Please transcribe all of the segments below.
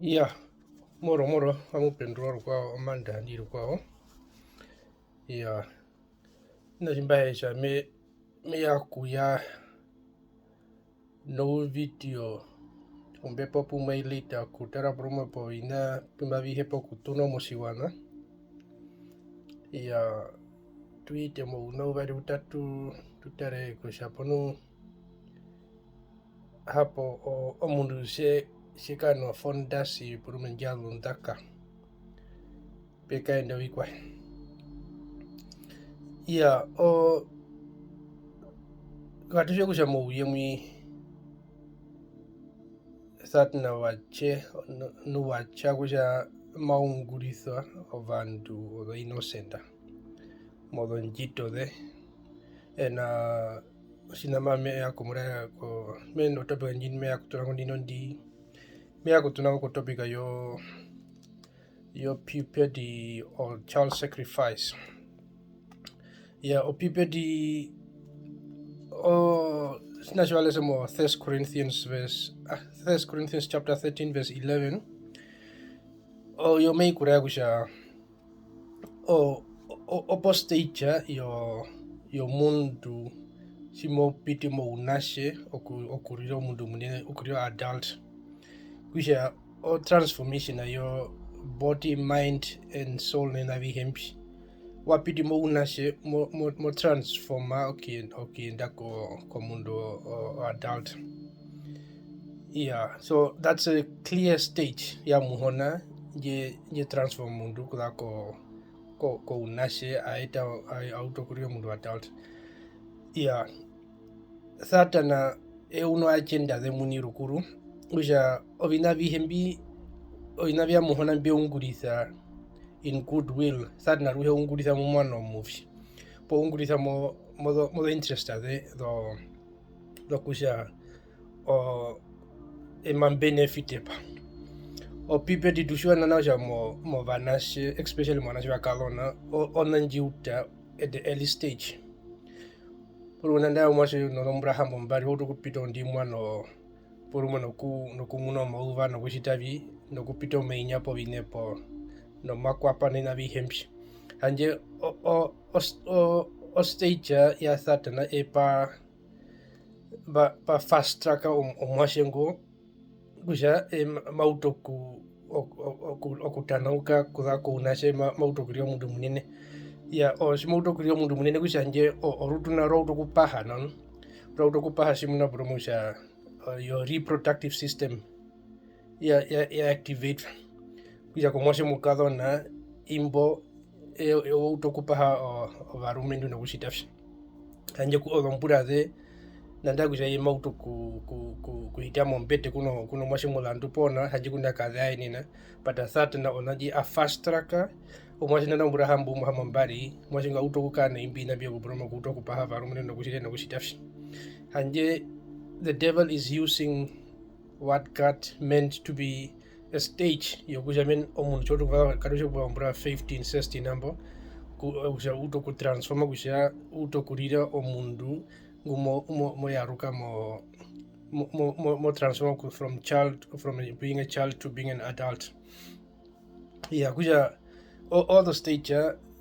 Yeah, moro amupendrua kwao amanda ndiru kwao. Yeah, nachimbaisha me yakuya no video umbepo pumailita kutara bruma po ina pumbavi hepo kutuno mosiwana. Yeah, tuite mo no vari utatu tutare kushaponu hapo o mundu se fondasi purumenjalu ndaka. Peka enda wikwa. Yeah, katusha kushamo uyemi thatna wache nuwacha kusha maungurithwa ovandu odo innocenta modo njito de ena sinama me yakumura ko meno topic njin me yakutuna kondino ndi me yakutuna ko topic yo puberty or child sacrifice. Yeah, o puberty naturally some 1 Corinthians chapter 13 verse 11. Yo me kurakusha opostaja yo mundu simo piti mo unashe okuriro mundu munene okuriro adult kusha o transformation yo body, mind and soul nena vihempi wapiti mo unashe mo transforma okienda ko mundu adult. Yeah, so that's a clear stage ya muhona je transform mundu kuda ko unashe aita autokurio mundu adult. Yeah, satana uno agenda de munirukuru usha ovina vihembi ovina vya muhona mbe ungurisa in goodwill satana ruhe ungurisa mu mwana omuvi po ungurisa mo interested do kusha eman benefit pa o people didushwa na naja mo vanashe especially mwanashe wakalona onanjiuta at the early stage puruna nda mwashe nolombra hambo mbari hoto kupito ndi mwano puruma noku muno mauva no kushitavi no kupito meinya po vinepo no makwapa nina vihempi anje o stage ya satana epa ba fast track omwashengo kusha mautoku okutanauka kudhako unashe mautokurio mundu munene. Ya simautokurio mundu munene kusha nje orutuna rautokupaha non rautokupaha simuna promusha your reproductive system ya activate kusha komwashe mukadhona imbo autokupaha varumendu nakushitafi anje kuodompura de nanda kusha ye mauto kuhitia mombete kuno mwashi mulandu pona haji kunda kadhai nina pata thata na onaji a fast tracker o mwashi nanda mbura hambu muhamambari mwashi nga uto kukana imbi na biya kubroma kuto kupaha varumene na kushite na kushitafi hanje the devil is using what God meant to be a stage yo kusha men omun choto kwa kadusha kwa mbura 15 16 nambo kusha uto kutransforma kusha uto kurira omundu mo yaruka mo transform from being a child to being an adult. Yeah, kuja all the stage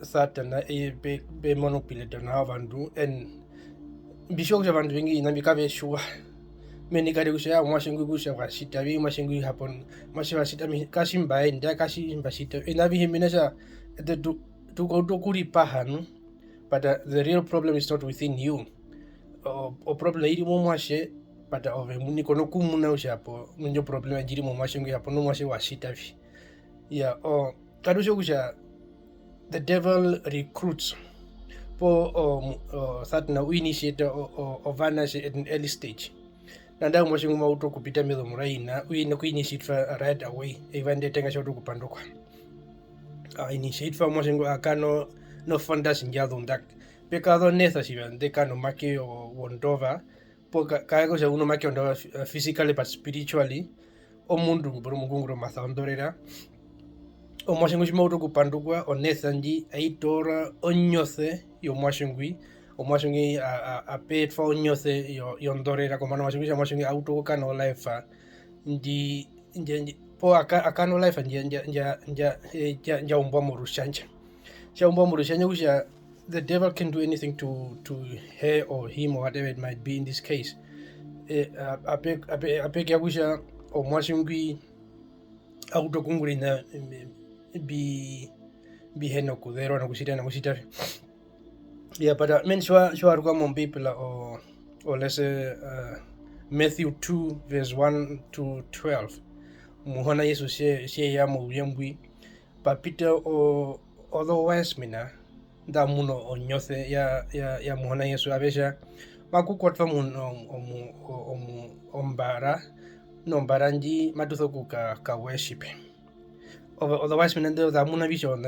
satana be manipulate na vandu and bisho kuja vandu wengi na bikave shua meni kade kusha mwashingu kusha washita vi mwashingu hapon mwashi washita kashimba nda kashimba shita ina vi himinasha the to go to kuri pahan but the real problem is not within you. O problem iri mo mwashe pata ove muni kono kumuna ushapo munjo problem ajiri mo mwashe ngi hapo no mwashe washita vi. Yeah, kadusho kusha the devil recruits po that na initiate o vanish at an early stage nanda mwashe nguma uto kupita milo muraina uine ku initiate right away even de tenga shoto kupandokwa initiate fa mwashe ngo akano no fundas njado ndak pecado neza si de cano make o wondova porque cada cosa uno make ondova physically but spiritually o mundu bro mungungro mathondorera o mwashingwi moto kupandukwa o neza nji aitora onyose yo mwashingwi o mwashingwi a pet fa onyose yo ndorera komana mwashingwi auto kana life ndi po akano life nja umbwa murushanja umbwa murushanja kusha the devil can do anything to her or him or whatever it might be in this case. Apek yakusha omwashingwi autokungulina bi heno kudero na kushita. Yeah, but men sure are more people or let's say Matthew 2 verse 1 to 12. Muhona Yesu she ya mu yembwi pa Peter o otherwise mina da muno onyothe ya muhona Yesu abesha makukotva muno ombara no mbaranji matutho ka worship. Otherwise mina da muna visho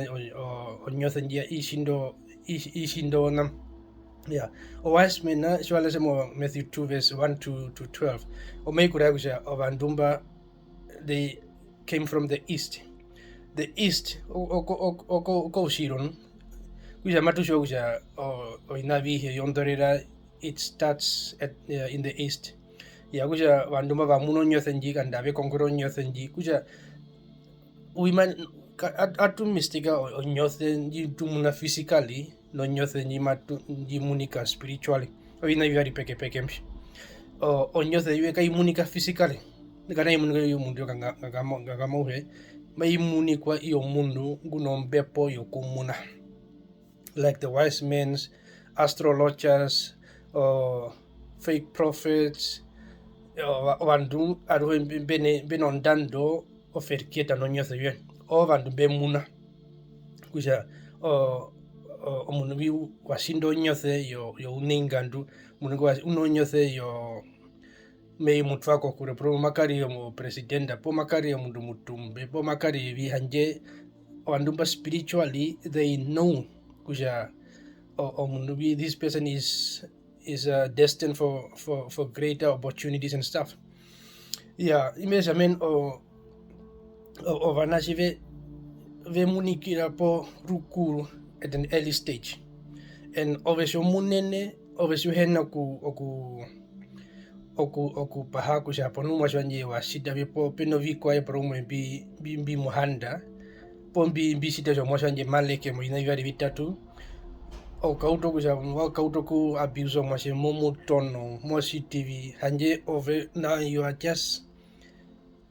onyothe njia ishindo na yeah. Otherwise mina shwala semo Matthew 2 verse 1 to 12. Omeikura kusha ovandumba they came from the east. The east, o shiron. Kuja matusho kuja o inavi he yondorera. It starts in the east. Ya kuja vanduma va muno nyothenji kanda ve konkoro nyothenji. Kuja women atu mistika o nyothenji tumuna physically no nyothenji matu munika spiritually. O inavi vari peke mshi. O nyothenji kai munika physically. Kana imunika yo mundu ngakamohe maimunikwa iyo mundu ngunombepo yo kumuna, like the wise men, astrologers, fake prophets, vandu aru benondando oferkieta no nyothe yuen o vandu bemuna kusha omundu bi wasindo nyothe yo uningandu mundu uno nyothe yo mei mutwako kure pro makari yo presidenta po makari yo mundu mutumbe po makari bihanje wandumba spiritually they know kusha mundu bi this person is destined for greater opportunities and stuff. Yeah, imesha men o vanashi ve munikira po rukuru at an early stage, and obviously munene obviously hena oku paha kusha ponu mwashwanje wa shida vipo peno vikwa ya promo bi muhanda pombi shida jo mwashwanje maleke mo ina yari vitatu o kauto kusha wa kauto ku abuse mwashe momo tono mwashi TV hanje over now you are just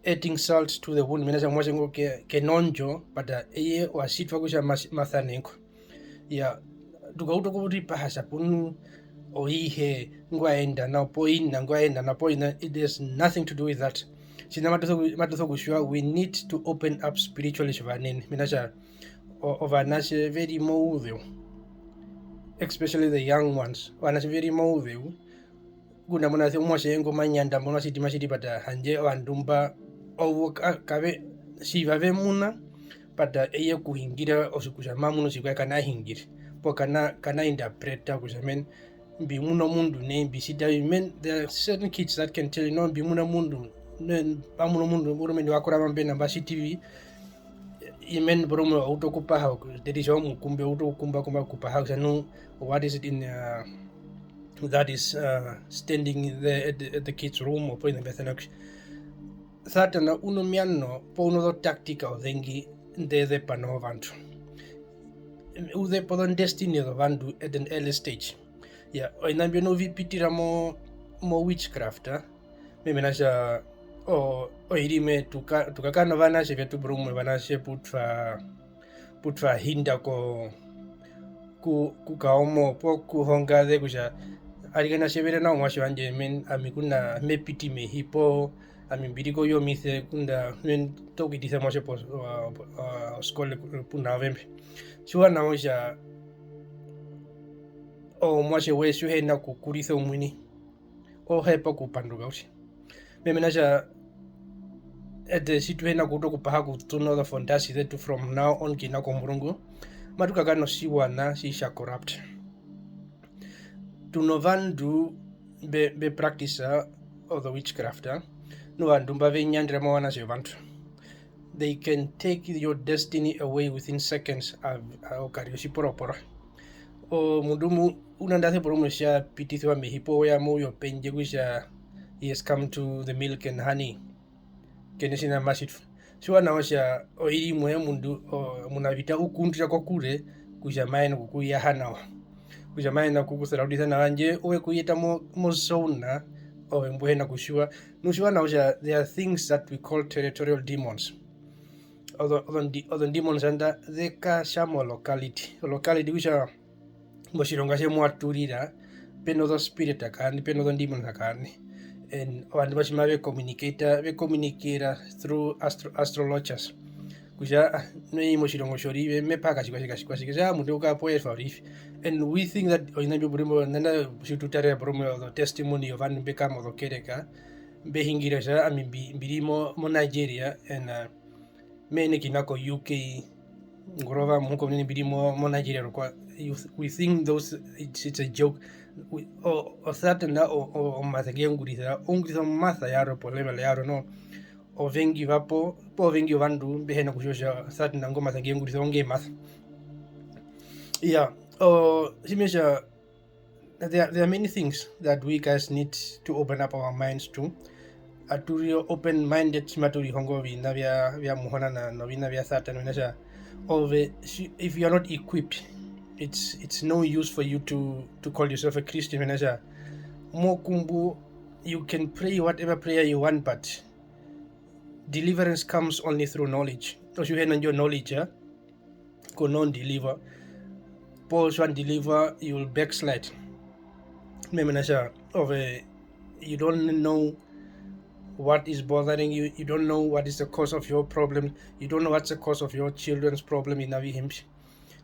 adding salt to the wound. Mina mwashe ngo ke nonjo but eye wa shitwa kusha mathanenko ya tukauto ku pahasa ponu oihe ngwaenda na poina ngwaenda na poina. It has nothing to do with that. Sina matutho kushua we need to open up spiritually shvaneni minashaovanashe very moudhu, especially the young ones vanashe very moudhu kuna mona the mwashe ngo manyanda mona shiti bata hanje vandumba owo kave shivave muna bata eye kuhingira osukusha mamuno shikwa kana hingira po kana interpreta kushamen be muno mundu ne bisida men. There are certain kids that can tell you no be muno mundu ne amuno mundu burumeni wakora mambena bashi TV imen burumo autokupa ha there is homu kumbe autokumba kupa ha no what is it in that is standing there at the kids room or in the Bethanax satana uno miano po uno tactica o dengi de panovanto ude podon destiny of vandu at an early stage. Yeah, inambia no vipitira mo witchcraft mimi nasha irime tukakana vanashe vyetu brume vanashe putwa hinda kukaomo po kuhonga kusha aligana shevere na mwashe wanje men amikuna mepiti mehipo amimbiriko yo mise kunda men tokitisa mwashe po skole puna vembe chua na mwasha mwashe wesu hena kukuritha umwini hepa kupanduka uchi mimi nasha at situ hena kutokupaha kutuno the fondasi zetu from now on kina komurungu matuka kano siwana sisha corrupt tunovandu be practice of the witchcraft no vandumba venyandira mawana sevantu. They can take your destiny away within seconds okario poropora o mundumu unandase poromosha pitithwa mehipo ya moyo penje kusha he has come to the milk and honey kenesina masit Siwa naosha oiri mwe mundu munavita ukundira kokure kujamaina kukuya hanawa kujamaina kukusaraudisa na wanje uwe kuyeta mo zona owe mbwena kushua nushua naosha there are things that we call territorial demons. Other demons anda theka shamo locality kusha moshilonga she mwaturira peno the spirit akani peno the demons akani and vandu vachima vecommunicata through astrologers kusha noi moshilongo shorive mepaka shikwashika mundu ukapoye farifi and we think that oinambi burimo nanda shututare burimo the testimony of an bekamo lokereka behingira sha mbirimo mo Nigeria and mene kinako UK ngorova munko mene birimo mo Nigeria kwa we think those it's a joke o certain na o mathagia ngurisa matha yaro po level yaro no o vengi vapo po vengi vandu behena kushosha certain na ngoma mathagia ngurisa onge math simesha there are many things that we guys need to open up our minds to aturio open minded maturi hongo vina vya muhona na vina vya certain vinasha if you are not equipped it's no use for you to call yourself a Christian vinasha mokumbu you can pray whatever prayer you want but deliverance comes only through knowledge because you have your knowledge go non deliver pause one deliver you will backslide memenasha you don't know what is bothering you, you don't know what is the cause of your problem, you don't know what's the cause of your children's problem in Avihimsh.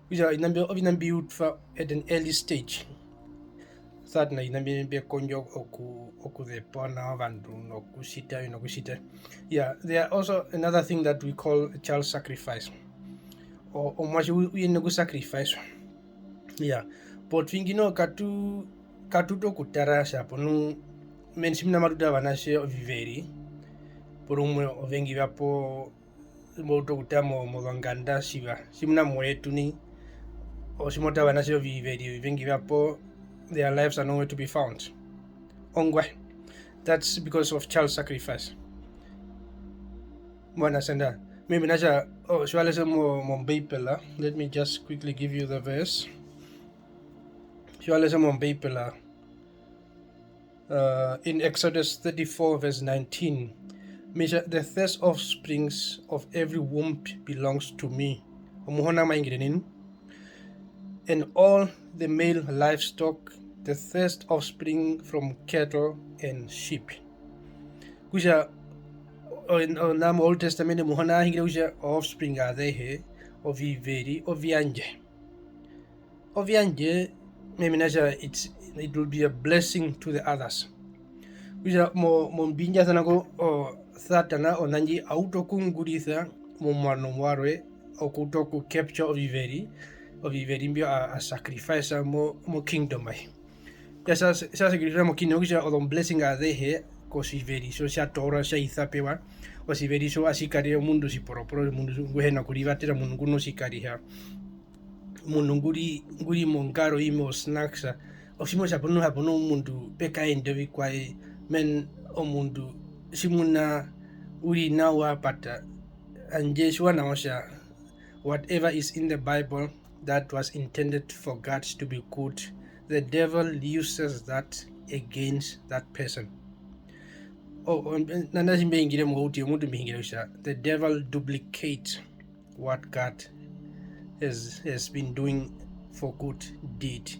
Which are in at an early stage. That na inambi be konjo oku the pona vandu no kushita. Yeah, there are also another thing that we call child sacrifice. Or much we no sacrifice. Yeah. But vingino katuto kutarasha ponu mensimna maruda vanashe viveri porumwe ovengi vapo moto kutamo moganganda shiva simna moetuni osimota vanashe viveri vengi vapo their lives are nowhere to be found ongwa that's because of child sacrifice mwana senda maybe nasha shwale se mo mbepela. Let me just quickly give you the verse. Shwale se mo mbepela. In Exodus 34 verse 19, measure the first offsprings of every womb belongs to me, and all the male livestock, the first offspring from cattle and sheep. Kusha in Old Testament muhona hingira kusha offspring are they of viveri of yanje meminasha it will be a blessing to the others. Kusha mo mbinja sana ko satana onanji autokungurisa mo mwano mwarwe okutoku capture of viveri mbio a sacrifice mo kingdom ai. Yasa sacrifice mo kingdom kusha odon blessing are they ko viveri so sha tora sha ithapewa o viveri so asikari mundu si poroporo mundu nguhena kurivatera mundu kuno sikari ha mundu nguri mongaro imo snacks osimo japono mundu peka endevi kwai men omundu simuna uri nawa pata anje shwana osha whatever is in the Bible that was intended for God to be good, the devil uses that against that person. The devil duplicates what God has been doing for good deed.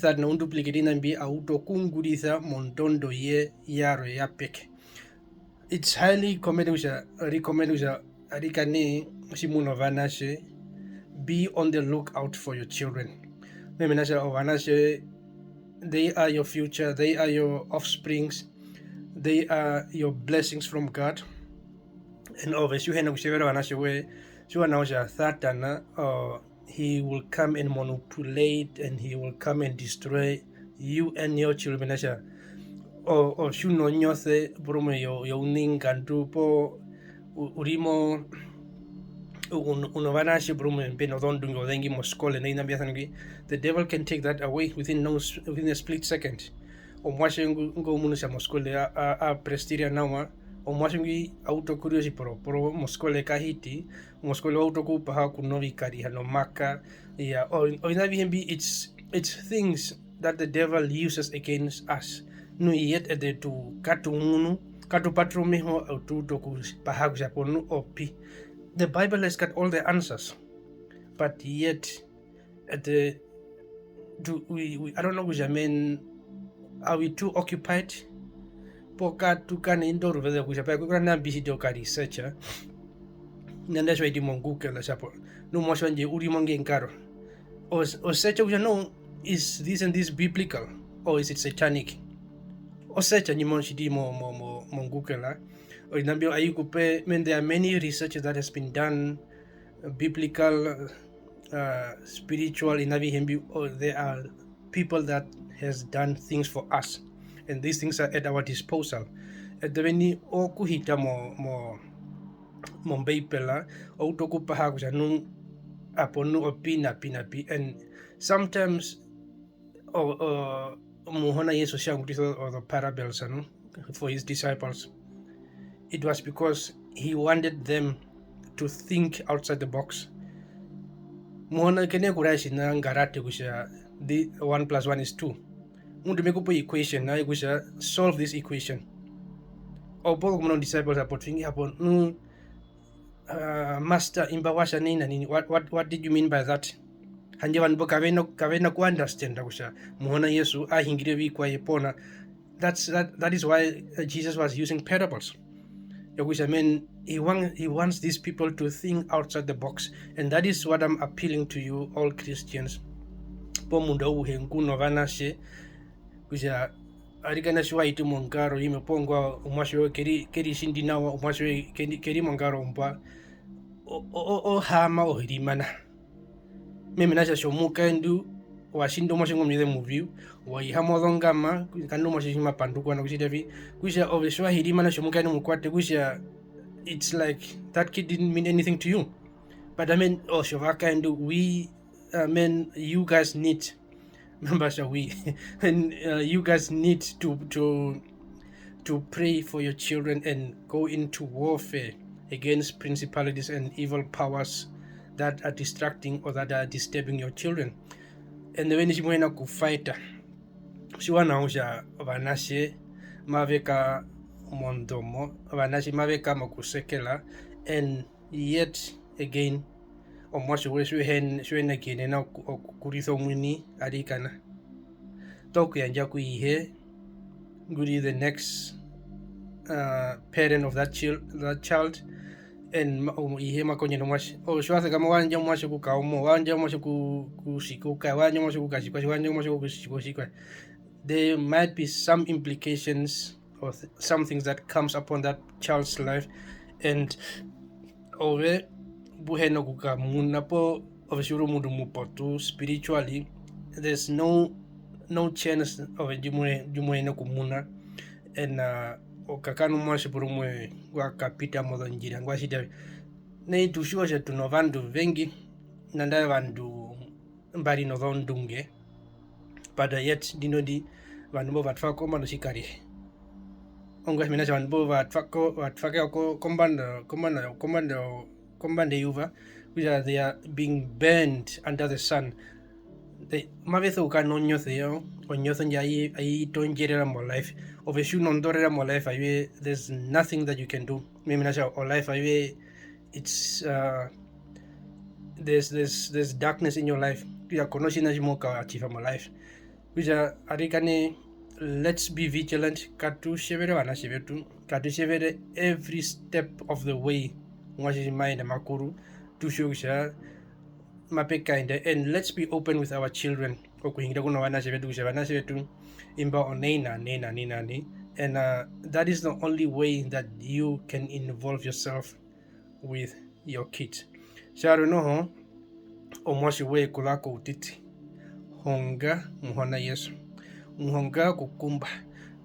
That no duplicate in be auto kungurisa montondo ye yaro ya pek. It's highly recommended arikane simuno vanashe. Be on the lookout for your children. They are your future, they are your offsprings, they are your blessings from God. And obviously, he will come and manipulate and he will come and destroy you and your children. O shuno nyose brume yo ningantu po urimo the devil can take that away within a split second. Prestiria now omwasungi auto curiosi pro moskole kahiti moskole auto ku paha kunovi kari hano maka ya o inavi hembi it's things that the devil uses against us no yet ede tu katungunu katu patro meho auto to ku paha ku japonu opi. The Bible has got all the answers, but yet at the we I don't know kujamen, are we too occupied poka tukana indoor vele kujapa kuna busy doka researcher nanda shwa di monguke la sapo no mo shanje uri monge nkaro o searcher kuja no, is this and this biblical or is it satanic o searcher ni mon shidi mo monguke la o inambio ayukupe. Men there are many researches that has been done, biblical, spiritual in Navi Hembi, or there are people that has done things for us, and these things are at our disposal. At the veni o kuhita mo beipela o toku paha kusa nung aponu o pinapi, and sometimes muhona Yesu siya or the parables for his disciples. It was because he wanted them to think outside the box. Muhona kene kuraishi na ngarate kusha the 1 + 1 is 2. Mundu mekupo equation na kusha solve this equation. Opo kumano disciples hapo thinking hapo master imbawasha nini what did you mean by that? Hanje vanbo kavena ku understand kusha muhona Yesu ahingire vi kwa yepona. That is why Jesus was using parables. Yakusha men he wants these people to think outside the box, and that is what I'm appealing to you all Christians. Po mundo uhengu novana she kusha arigana shwa itu mongaro ime pongwa umashwe keri shindi nawa umashwe keri mongaro umpa o hama o hirimana meme nasha shomuka ndu washindo moshingo mide movie wa ihamo dhongama kanu moshima panduko na kushidavi kusha oveshwa hirimana shomuka ni mukwate kusha. It's like that kid didn't mean anything to you, but I mean shovaka and we you guys need members are we and you guys need to pray for your children and go into warfare against principalities and evil powers that are distracting or that are disturbing your children. And the when is going to fight shiwana usha vanashe maveka mondomo vanashi maveka makusekela, and yet again omwasho shwena kene na kuritho mwini arikana toku yanja kuihe guri the next parent of that child, and ihe makonye no mwashi o shwathe kama wanja mwashi kukaumo wanja mwashi kushikuka wanja mwashi kukashikwa wanja mwashi kushikushikwa. There might be some implications or some things that comes upon that child's life, and ove buheno kuka munapo oveshuru mundu mupotu spiritually. There's no chance of jumwe no kumuna, and okakanu mwashi purumwe wakapita modo njira ngwashida nei tushosha tuno vandu vengi nanda vandu mbari no dhondunge, but yet dinodi vandu bo vatfako mano shikari ongas minacha vandu bo vatfake ko kombande yuva which are they are being burned under the sun. The mavetho kanonyo theo onyotho njai ai tonjerera mo life of a shun ondorera mo life aiwe. There's nothing that you can do. Meminacha o life aiwe, it's there's darkness in your life. Ya konoshi na jimoka achieve mo life. Which are arikane, let's be vigilant. Katu shevere wana shevetu katu shevere every step of the way. Mwashi mind makuru to show mapekainde, and let's be open with our children. Okuhingira kuna wana shevetu imba onena nina, and that is the only way that you can involve yourself with your kids. Sharu noho omwashi we kulako utiti honga muhona Yesu muhonga kukumba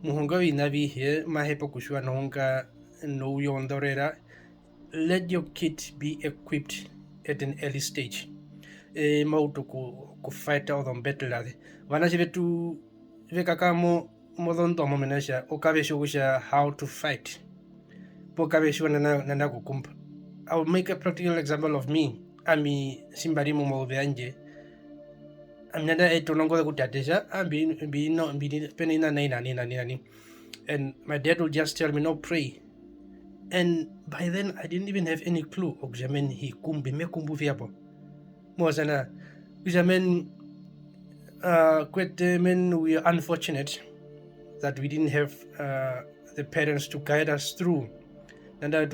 muhonga winavi he mahepo kushua nohonga no yondorera. Let your kid be equipped at an early stage. Mauto ku fight out on battle lade vana chivetu vekaka mo modondo mo menesha okavesho kusha how to fight pokabe shwa nana kukumpa. I'll make a practical example of me. Ami simbari mo anje. Amnanda etonongo kutatesha be penina nani. And my dad would just tell me, no, pray. And by then I didn't even have any clue. Okjamen hi kumbi me kumbu fiapo. Mosana Jamen we are unfortunate that we didn't have the parents to guide us through. We didn't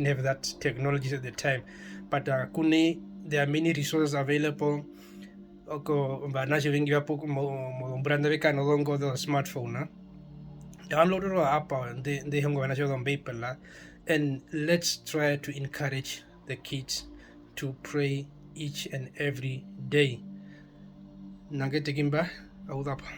have that technology at the time. But there are many resources available. The smartphone. Download the app and let's try to encourage the kids to pray each and every day. Nagete Gimba, Audapa.